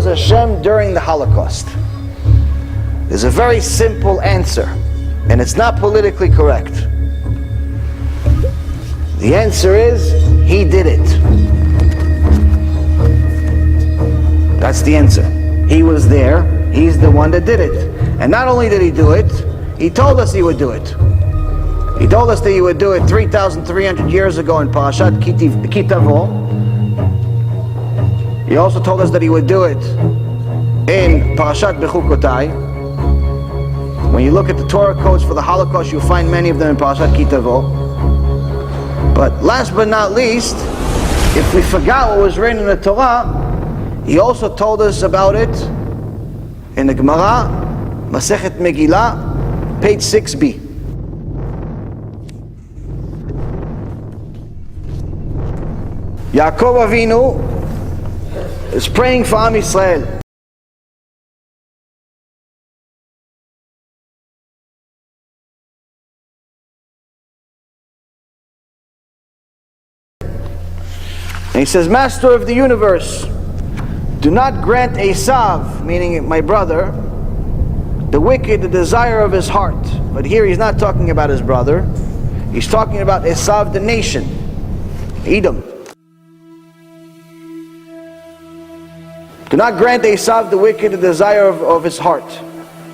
was Hashem during the Holocaust? There's a very simple answer, and it's not politically correct. The answer is, He did it. That's the answer. He was there, He's the one that did it. And not only did He do it, He told us He would do it. He told us that He would do it 3,300 years ago in Parashat Kitavo. He also told us that He would do it in Parashat Bechukotai. When you look at the Torah codes for the Holocaust, you'll find many of them in Parashat Kitavo. But last but not least, if we forgot what was written in the Torah, He also told us about it in the Gemara, Masechet Megillah, page 6b. Yaakov Avinu is praying for Am Yisrael. And he says, Master of the universe, do not grant Esav, meaning my brother, the wicked, the desire of his heart. But here he's not talking about his brother. He's talking about Esav, the nation, Edom. Do not grant Esav, the wicked, the desire of his heart.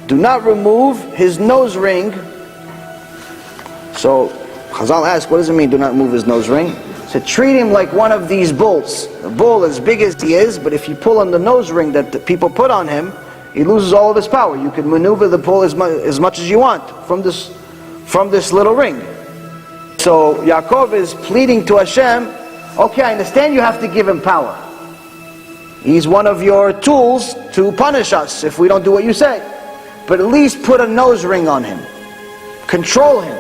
Do not remove his nose ring. So Chazal ask, what does it mean, do not move his nose ring? So treat him like one of these bulls. A bull as big as he is, but if you pull on the nose ring that the people put on him, he loses all of his power. You can maneuver the bull as much as you want from this little ring. So Yaakov is pleading to Hashem, okay, I understand you have to give him power. He's one of your tools to punish us if we don't do what you say. But at least put a nose ring on him. Control him.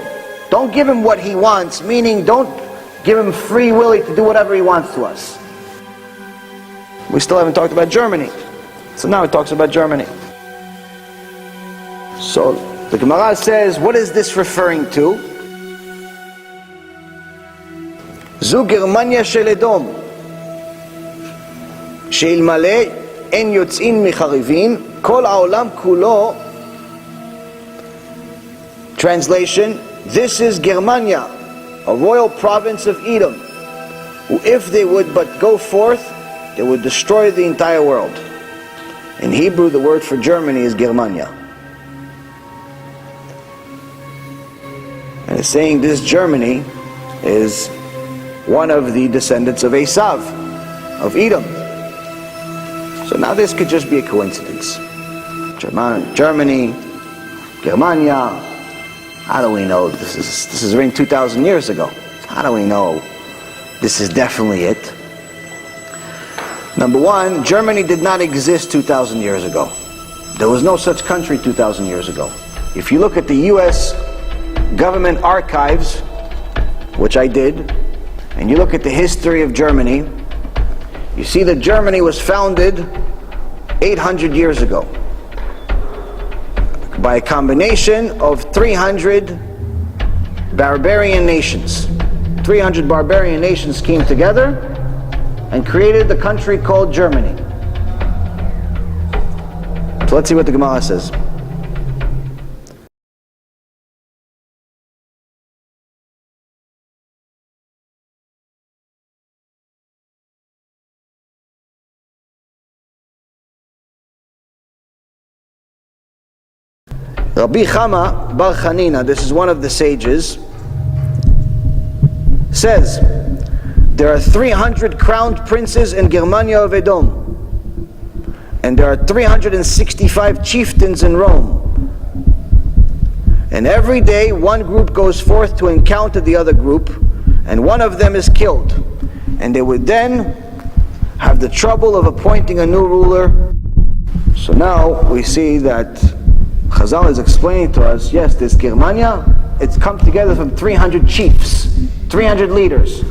Don't give him what he wants, meaning don't give him free will to do whatever he wants to us. We still haven't talked about Germany. So now it talks about Germany. So the Gemara says, what is this referring to? Zu Germania shel Edom, sheilmale en yotzin micharivin, kol haolam kulo. Translation, this is Germania, a royal province of Edom, who if they would but go forth, they would destroy the entire world. In Hebrew, the word for Germany is Germania. And it's saying this Germany is one of the descendants of Esav, of Edom. So now this could just be a coincidence. Germany, Germania. How do we know this is written 2,000 years ago? How do we know this is definitely it? Number one, Germany did not exist 2,000 years ago. There was no such country 2,000 years ago. If you look at the US government archives, which I did, and you look at the history of Germany, you see that Germany was founded 800 years ago by a combination of 300 barbarian nations. 300 barbarian nations came together and created the country called Germany. So let's see what the Gemara says. Rabbi Chama Bar Chanina, this is one of the sages, says, there are 300 crowned princes in Germania of Edom, and there are 365 chieftains in Rome. And every day one group goes forth to encounter the other group, and one of them is killed. And they would then have the trouble of appointing a new ruler. So now we see that Chazal is explaining to us, yes, this Germania, it's come together from 300 chiefs, 300 leaders,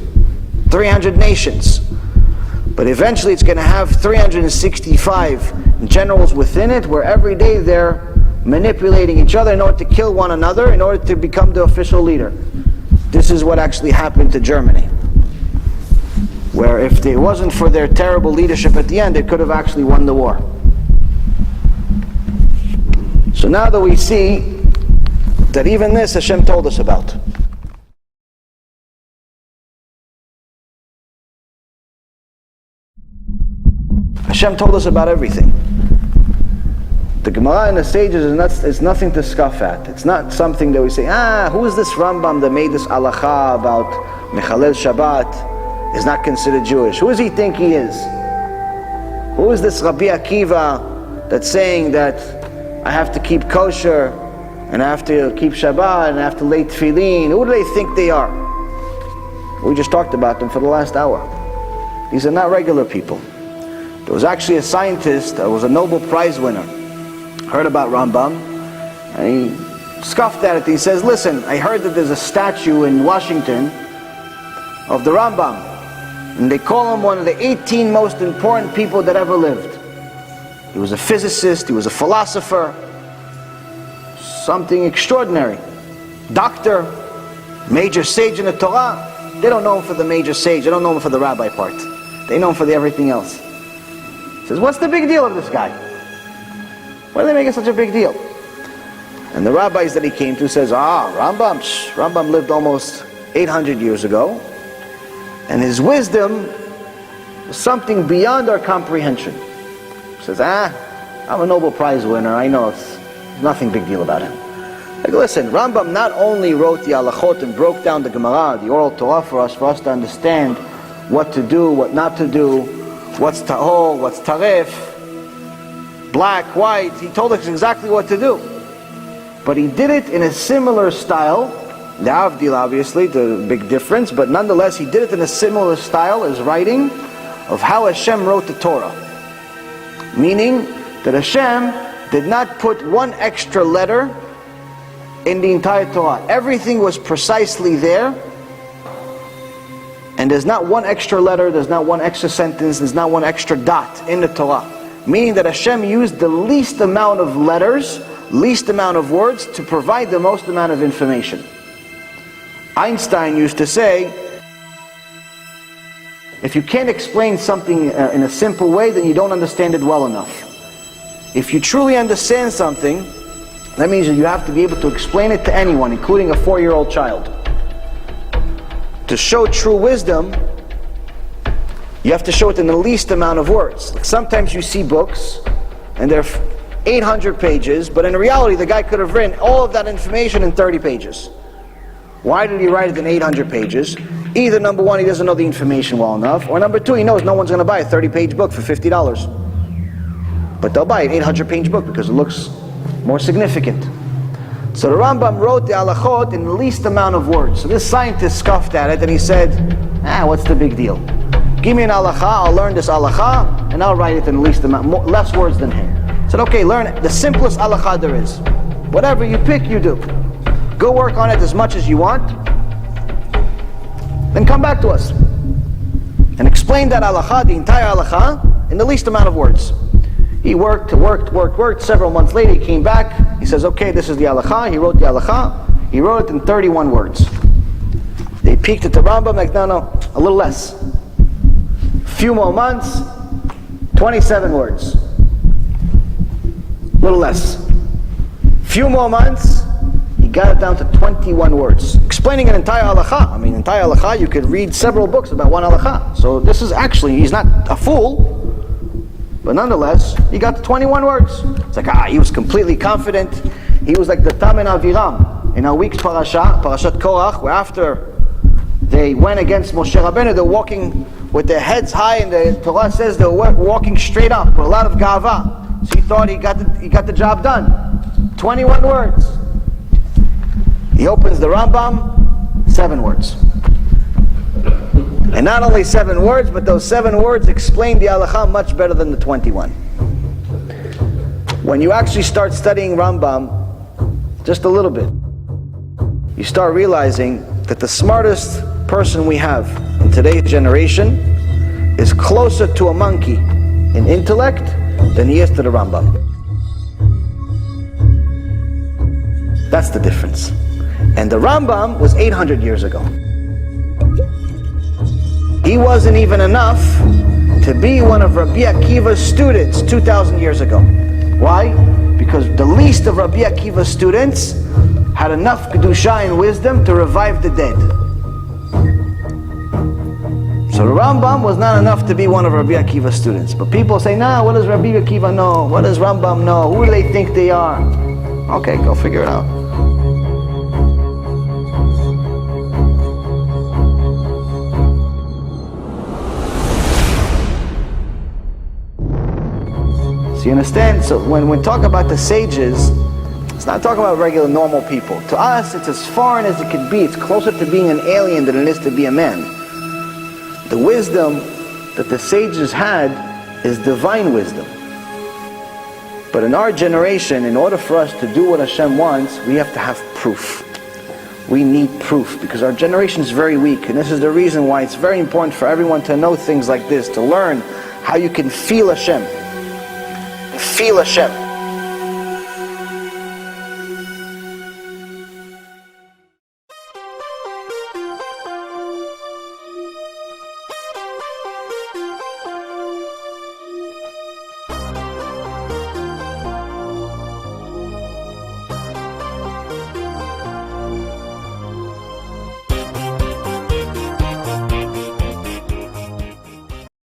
300 nations. But eventually it's going to have 365 generals within it, where every day they're manipulating each other in order to kill one another, in order to become the official leader. This is what actually happened to Germany. where if it wasn't for their terrible leadership at the end, they could have actually won the war. So now that we see that even this Hashem told us about. Hashem told us about everything. The Gemara and the sages is nothing to scoff at. It's not something that we say, who is this Rambam that made this halacha about Mechalel Shabbat is not considered Jewish? Who does he think he is? Who is this Rabbi Akiva that's saying that I have to keep kosher and I have to keep Shabbat and I have to lay tefillin? Who do they think they are? We just talked about them for the last hour. These are not regular people. There was actually a scientist that was a Nobel Prize winner, heard about Rambam, and he scoffed at it. He says, listen, I heard that there's a statue in Washington of the Rambam, and they call him one of the 18 most important people that ever lived. He was a physicist, he was a philosopher, something extraordinary. Doctor, major sage in the Torah. They don't know him for the major sage, they don't know him for the rabbi part. They know him for the everything else. He says, what's the big deal of this guy? Why do they make it such a big deal? And the rabbis that he came to says, Rambam lived almost 800 years ago, and his wisdom was something beyond our comprehension. He says, I'm a Nobel Prize winner, I know it's nothing big deal about him. Like, listen, Rambam not only wrote the halachot and broke down the Gemara, the oral Torah for us to understand what to do, what not to do, what's tahor, what's tarif, black, white. He told us exactly what to do. But he did it in a similar style. The Avdil, obviously, the big difference, but nonetheless, he did it in a similar style as writing of how Hashem wrote the Torah. Meaning that Hashem did not put one extra letter in the entire Torah. Everything was precisely there. And there's not one extra letter, there's not one extra sentence, there's not one extra dot in the Torah. Meaning that Hashem used the least amount of letters, least amount of words to provide the most amount of information. Einstein used to say, if you can't explain something in a simple way, then you don't understand it well enough. If you truly understand something, that means that you have to be able to explain it to anyone, including a 4-year-old child. To show true wisdom, you have to show it in the least amount of words. Like sometimes you see books, and they're 800 pages, but in reality the guy could have written all of that information in 30 pages. Why did he write it in 800 pages? Either number one, he doesn't know the information well enough, or number two, he knows no one's going to buy a 30-page book for $50. But they'll buy an 800-page book because it looks more significant. So the Rambam wrote the halachot in the least amount of words. So this scientist scoffed at it and he said, what's the big deal? Give me an halacha, I'll learn this halacha, and I'll write it in the least amount, less words than him. He said, okay, learn the simplest halacha there is. Whatever you pick, you do. Go work on it as much as you want, then come back to us and explain that halacha, the entire halacha, in the least amount of words. He worked. Several months later, he came back. He says, okay, this is the halacha. He wrote the halacha. He wrote it in 31 words. They peeked at the Rambam, like, no, a little less. Few more months, 27 words. A little less. Few more months, he got it down to 21 words. Explaining an entire halacha. Entire halacha, you could read several books about one halacha. So this is actually, he's not a fool. But nonetheless, he got to 21 words. It's like, he was completely confident. He was like the Tam and Aviram. In our week's parashat Korach, where after they went against Moshe Rabbeinu, they're walking with their heads high, and the Torah says they were walking straight up with a lot of gava. So he thought he got the job done. 21 words. He opens the Rambam, 7 words. And not only 7 words, but those 7 words explain the halacha much better than the 21. When you actually start studying Rambam, just a little bit, you start realizing that the smartest person we have in today's generation is closer to a monkey in intellect than he is to the Rambam. That's the difference. And the Rambam was 800 years ago. He wasn't even enough to be one of Rabbi Akiva's students 2,000 years ago. Why? Because the least of Rabbi Akiva's students had enough kedusha and wisdom to revive the dead. So the Rambam was not enough to be one of Rabbi Akiva's students. But people say, nah, what does Rabbi Akiva know? What does Rambam know? Who do they think they are? Okay, go figure it out. So you understand? So when we talk about the sages, it's not talking about regular normal people. To us, it's as foreign as it could be. It's closer to being an alien than it is to be a man. The wisdom that the sages had is divine wisdom. But in our generation, in order for us to do what Hashem wants, we have to have proof. We need proof because our generation is very weak. And this is the reason why it's very important for everyone to know things like this, to learn how you can feel Hashem. Feel Hashem.